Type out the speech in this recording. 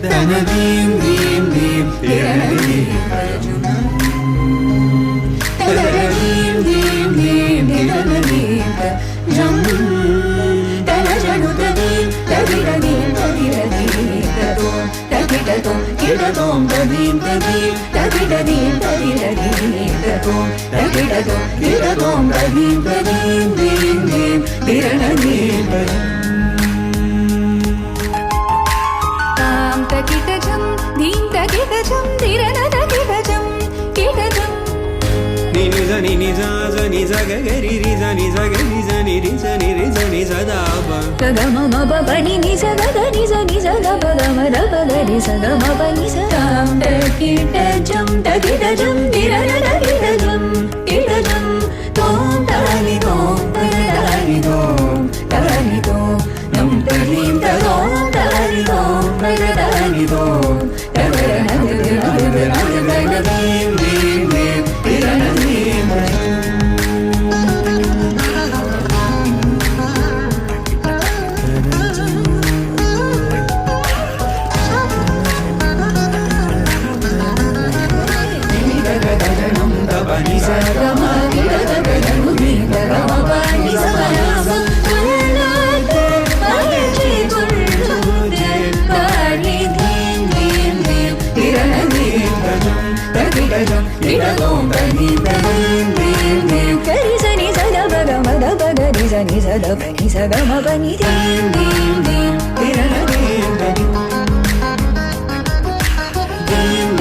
தனதீம் theme தீம் திரணதீம் தனதீம் theme தீம் திரணதீம் ஜம் தனஜனுதீம் ததிரதீம் ததிரதீம் ததோம் ததிரதோம் கிடதோம் ததீம் ததீம் ததிரதீம் ததிரதீம் ததோம் ததிரதோம் கிடதோம் ததீம் ததீம் theme தீம் திரணதீம் தகிடஜம் தீம் தகிடஜம் திரணதகிடஜம் கிடஜம் நினித நினிதாச நிசகரி ரிச நிசகரி சனி ரிச நிரிச நிசதாப ககமமபனி நிசகக நிச நிசகபகமரபகரி சகமபனி சதாம் தகிடஜம் தகிடஜம் திரணதகிடஜம் கிடஜம் தோம் தானி தோம் பரதானி தோம் தானி தோம் நம் தலீம் தரோம் தானி தோம் பரதானி தோம் தகரணதீம் தீம் தீம் திரணதீம் ni sa da pa ni sa ga ma pa ni dim dim dim dim dim dim